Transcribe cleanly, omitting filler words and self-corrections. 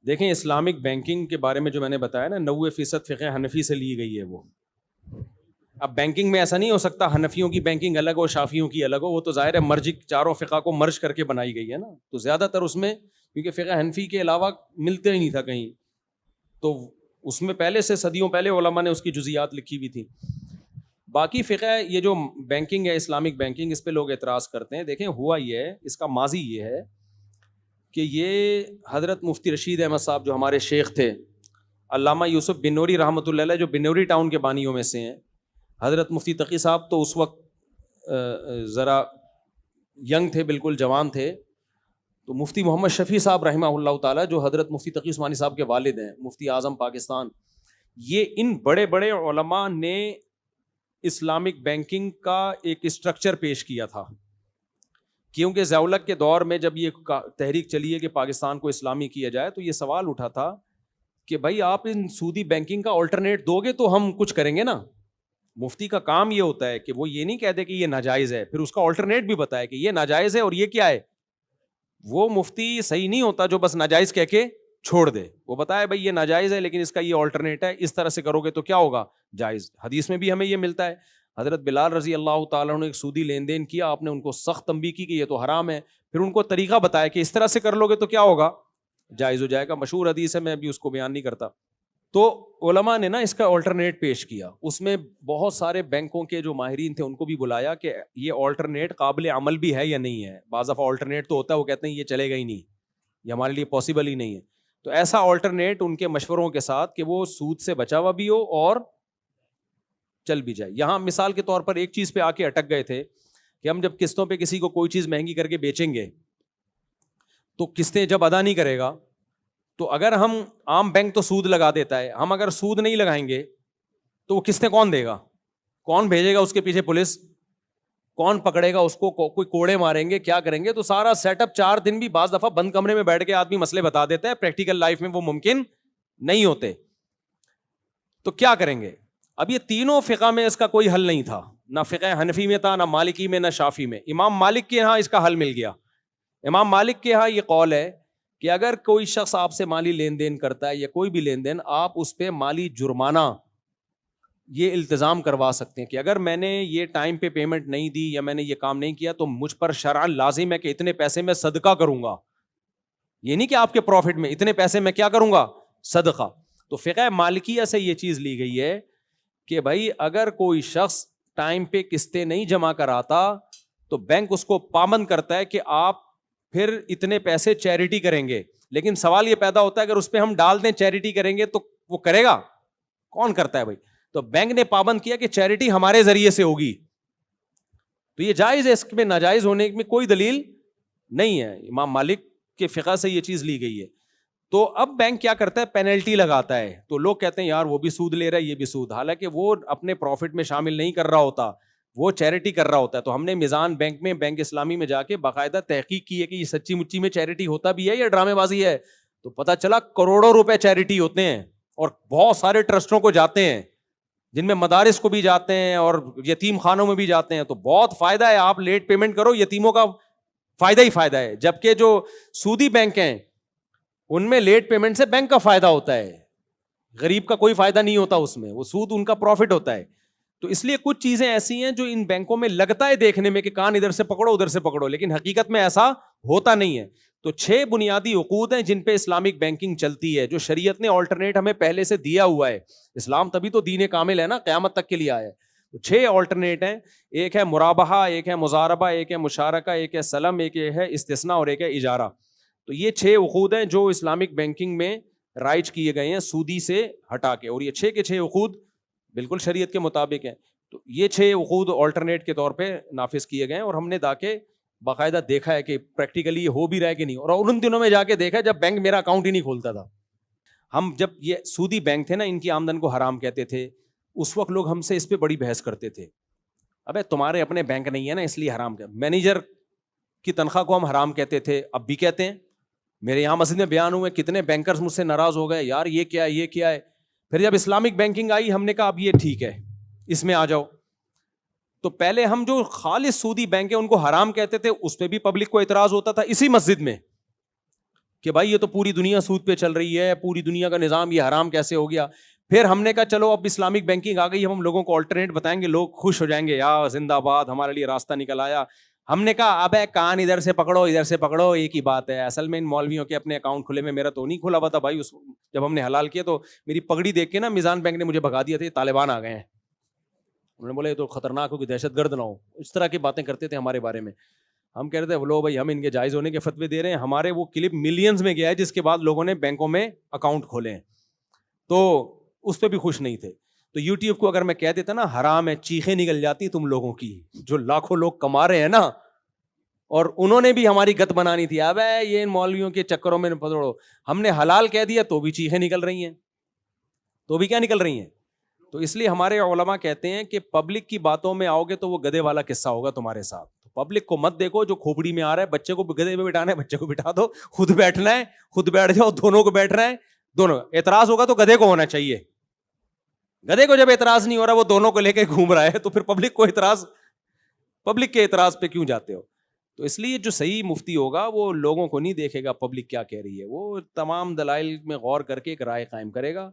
دیکھیں Islamic banking کے بارے میں جو میں نے بتایا نا 90% فقہ حنفی سے لی گئی ہے وہ. اب بینکنگ میں ایسا نہیں ہو سکتا حنفیوں کی بینکنگ الگ ہو شافیوں کی الگ ہو, وہ تو ظاہر ہے مرج چاروں فقہ کو مرج کر کے بنائی گئی ہے نا. تو زیادہ تر اس میں کیونکہ فقہ حنفی کے علاوہ ملتے ہی نہیں تھا کہیں, تو اس میں پہلے سے صدیوں پہلے علماء نے اس کی جزیات لکھی ہوئی تھی. باقی فقہ یہ جو بینکنگ ہے اسلامک بینکنگ, اس پہ لوگ اعتراض کرتے ہیں. دیکھیں ہوا یہ ہے, اس کا ماضی یہ ہے کہ یہ حضرت مفتی رشید احمد صاحب جو ہمارے شیخ تھے, علامہ یوسف بنوری رحمۃ اللہ علیہ جو بنوری ٹاؤن کے بانیوں میں سے ہیں, حضرت مفتی تقی صاحب تو اس وقت ذرا ینگ تھے, بالکل جوان تھے. تو مفتی محمد شفیع صاحب رحمہ اللہ تعالیٰ جو حضرت مفتی تقی عثمانی صاحب کے والد ہیں, مفتی اعظم پاکستان, یہ ان بڑے بڑے علماء نے اسلامک بینکنگ کا ایک اسٹرکچر پیش کیا تھا. کیونکہ ضیاء-ال-حق کے دور میں جب یہ تحریک چلی ہے کہ پاکستان کو اسلامی کیا جائے, تو یہ سوال اٹھا تھا کہ بھائی آپ ان سودی بینکنگ کا آلٹرنیٹ دو گے تو ہم کچھ کریں گے نا. مفتی کا کام یہ ہوتا ہے کہ وہ یہ نہیں کہتے کہ یہ ناجائز ہے, پھر اس کا آلٹرنیٹ بھی بتائے کہ یہ ناجائز ہے اور یہ کیا ہے. وہ مفتی صحیح نہیں ہوتا جو بس ناجائز کہہ کے چھوڑ دے, وہ بتائے بھائی یہ ناجائز ہے لیکن اس کا یہ آلٹرنیٹ ہے, اس طرح سے کرو گے تو کیا ہوگا, جائز. حدیث میں بھی ہمیں یہ ملتا ہے, حضرت بلال رضی اللہ تعالیٰ نے ایک سودی لین دین کیا, آپ نے ان کو سخت تنبیہ کی کہ یہ تو حرام ہے, پھر ان کو طریقہ بتایا کہ اس طرح سے کر لو گے تو کیا ہوگا, جائز ہو جائے گا. مشہور حدیث ہے, میں ابھی اس کو بیان نہیں کرتا. تو علماء نے نا اس کا آلٹرنیٹ پیش کیا, اس میں بہت سارے بینکوں کے جو ماہرین تھے ان کو بھی بلایا کہ یہ آلٹرنیٹ قابل عمل بھی ہے یا نہیں ہے. بعض دفعہ آلٹرنیٹ تو ہوتا ہے وہ کہتے ہیں یہ چلے گا ہی نہیں, یہ ہمارے لیے پاسبل ہی نہیں ہے. تو ایسا آلٹرنیٹ ان کے مشوروں کے ساتھ کہ وہ سود سے بچا ہوا بھی ہو اور چل بھی جائے. یہاں مثال کے طور پر ایک چیز پہ آ کے اٹک گئے تھے کہ ہم جب قسطوں پہ کسی کو کوئی چیز مہنگی کر کے بیچیں گے تو قسطیں جب ادا نہیں کرے گا, تو اگر ہم عام بینک تو سود لگا دیتا ہے, ہم اگر سود نہیں لگائیں گے تو وہ قسطیں کون دے گا, کون بھیجے گا اس کے پیچھے پولیس, کون پکڑے گا اس کو, کوئی کوڑے ماریں گے, کیا کریں گے. تو سارا سیٹ اپ 4 دن بھی بعض دفعہ بند کمرے میں بیٹھ کے آدمی مسئلے بتا دیتا ہے, پریکٹیکل لائف میں وہ ممکن نہیں ہوتے. تو کیا کریں گے. اب یہ تینوں فقہ میں اس کا کوئی حل نہیں تھا, نہ فقہ حنفی میں تھا, نہ مالکی میں, نہ شافی میں. امام مالک کے یہاں اس کا حل مل گیا. امام مالک کے یہاں یہ قول ہے کہ اگر کوئی شخص آپ سے مالی لین دین کرتا ہے یا کوئی بھی لین دین, آپ اس پہ مالی جرمانہ یہ التزام کروا سکتے ہیں کہ اگر میں نے یہ ٹائم پہ پیمنٹ نہیں دی یا میں نے یہ کام نہیں کیا تو مجھ پر شرعاً لازم ہے کہ اتنے پیسے میں صدقہ کروں گا. یہ نہیں کہ آپ کے پروفٹ میں اتنے پیسے میں کیا کروں گا, صدقہ. تو فقہ مالکیہ سے یہ چیز لی گئی ہے کہ بھائی اگر کوئی شخص ٹائم پہ قسطیں نہیں جمع کراتا تو بینک اس کو پابند کرتا ہے کہ آپ پھر اتنے پیسے چیریٹی کریں گے. لیکن سوال یہ پیدا ہوتا ہے اگر اس پہ ہم ڈال دیں چیریٹی کریں گے تو وہ کرے گا, کون کرتا ہے بھائی. تو بینک نے پابند کیا کہ چیریٹی ہمارے ذریعے سے ہوگی, تو یہ جائز ہے, اس میں ناجائز ہونے میں کوئی دلیل نہیں ہے. امام مالک کے فقہ سے یہ چیز لی گئی ہے. تو اب بینک کیا کرتا ہے, پینلٹی لگاتا ہے. تو لوگ کہتے ہیں یار وہ بھی سود لے رہا ہے یہ بھی سود, حالانکہ وہ اپنے پروفٹ میں شامل نہیں کر رہا ہوتا, وہ چیریٹی کر رہا ہوتا ہے. تو ہم نے میزان بینک میں, بینک اسلامی میں جا کے باقاعدہ تحقیق کی ہے کہ یہ سچی مچی میں چیریٹی ہوتا بھی ہے یا ڈرامے بازی ہے. تو پتہ چلا کروڑوں روپے چیریٹی ہوتے ہیں, اور بہت سارے ٹرسٹوں کو جاتے ہیں, جن میں مدارس کو بھی جاتے ہیں اور یتیم خانوں میں بھی جاتے ہیں. تو بہت فائدہ ہے, آپ لیٹ پیمنٹ کرو, یتیموں کا فائدہ ہی فائدہ ہے. جبکہ جو سودی بینک ہیں ان میں لیٹ پیمنٹ سے بینک کا فائدہ ہوتا ہے, غریب کا کوئی فائدہ نہیں ہوتا اس میں, وہ سود ان کا پروفٹ ہوتا ہے. تو اس لیے کچھ چیزیں ایسی ہیں جو ان بینکوں میں لگتا ہے دیکھنے میں کہ کان ادھر سے پکڑو ادھر سے پکڑو, لیکن حقیقت میں ایسا ہوتا نہیں ہے. تو 6 بنیادی عقود ہیں جن پہ اسلامک بینکنگ چلتی ہے, جو شریعت نے آلٹرنیٹ ہمیں پہلے سے دیا ہوا ہے. اسلام تبھی تو دین کامل ہے نا, قیامت تک کے لیے آیا ہے. تو 6 آلٹرنیٹ ہیں, ایک ہے مرابحہ, ایک ہے مضاربہ, ایک ہے مشارکہ, ایک ہے سلم, ایک ہے استثناء اور ایک ہے اجارہ. تو یہ 6 عقود ہیں جو اسلامک بینکنگ میں رائج کیے گئے ہیں سودی سے ہٹا کے, اور یہ 6 کے 6 عقود بالکل شریعت کے مطابق ہیں. تو یہ 6 عقود آلٹرنیٹ کے طور پہ نافذ کیے گئے ہیں, اور ہم نے جا کے باقاعدہ دیکھا ہے کہ پریکٹیکلی یہ ہو بھی رہا ہے کہ نہیں. اور ان دنوں میں جا کے دیکھا جب بینک میرا اکاؤنٹ ہی نہیں کھولتا تھا. ہم جب یہ سودی بینک تھے نا, ان کی آمدن کو حرام کہتے تھے, اس وقت لوگ ہم سے اس پہ بڑی بحث کرتے تھے. ابے تمہارے اپنے بینک نہیں ہے نا اس لیے حرام کہتے. مینیجر کی تنخواہ کو ہم حرام کہتے تھے, اب بھی کہتے ہیں. میرے یہاں مسجد میں بیان ہوئے, کتنے بینکرز مجھ سے ناراض ہو گئے, یار یہ کیا ہے یہ کیا ہے. پھر جب اسلامک بینکنگ آئی ہم نے کہا اب یہ ٹھیک ہے, اس میں آ جاؤ. تو پہلے ہم جو خالص سودی بینک ہیں ان کو حرام کہتے تھے, اس پہ بھی پبلک کو اعتراض ہوتا تھا اسی مسجد میں. کہ بھائی یہ تو پوری دنیا سود پہ چل رہی ہے, پوری دنیا کا نظام یہ حرام کیسے ہو گیا. پھر ہم نے کہا چلو اب اسلامک بینکنگ آ گئی, ہم لوگوں کو آلٹرنیٹ بتائیں گے, لوگ خوش ہو جائیں گے, یا زندہ آباد, ہمارے لیے راستہ نکل آیا. ہم نے کہا اب کان ادھر سے پکڑو ادھر سے پکڑو, ایک ہی بات ہے. اصل میں ان مولویوں کے اپنے اکاؤنٹ کھلے میں, میرا تو نہیں کھلا ہوا تھا بھائی. جب ہم نے حلال کیا تو میری پگڑی دیکھ کے نا میزان بینک نے مجھے بھگا دیا تھا, طالبان آ گئے ہیں. انہوں نے بولا یہ تو خطرناک ہو کہ دہشت گرد نہ ہو, اس طرح کی باتیں کرتے تھے ہمارے بارے میں. ہم کہہ رہے تھے لو بھائی ہم ان کے جائز ہونے کے فتوے دے رہے ہیں, ہمارے وہ کلپ ملینز میں گیا ہے جس کے بعد لوگوں نے بینکوں میں اکاؤنٹ کھولے ہیں, تو اس پہ بھی خوش نہیں تھے. تو یوٹیوب کو اگر میں کہہ دیتا نا حرام ہے, چیخیں نکل جاتی تم لوگوں کی, جو لاکھوں لوگ کما رہے ہیں نا, اور انہوں نے بھی ہماری گت بنانی تھی. اب یہ ان مولویوں کے چکروں میں پڑو, ہم نے حلال کہہ دیا تو بھی چیخیں نکل رہی ہیں, تو بھی کیا نکل رہی ہیں. تو اس لیے ہمارے علماء کہتے ہیں کہ پبلک کی باتوں میں آؤ گے تو وہ گدھے والا قصہ ہوگا تمہارے ساتھ. پبلک کو مت دیکھو جو کھوپڑی میں آ رہا ہے, بچے کو گدھے پہ بٹھانا ہے بچے کو بٹھا دو, خود بیٹھنا ہے خود بیٹھ جاؤ, دونوں کو بیٹھ رہا ہے دونوں. اعتراض ہوگا تو گدھے کو ہونا چاہیے, گدھے کو جب اعتراض نہیں ہو رہا وہ دونوں کو لے کے گھوم رہا ہے, تو پھر پبلک کو اعتراض, پبلک کے اعتراض پہ کیوں جاتے ہو. تو اس لیے جو صحیح مفتی ہوگا وہ لوگوں کو نہیں دیکھے گا پبلک کیا کہہ رہی ہے, وہ تمام دلائل میں غور کر کے ایک رائے قائم کرے گا.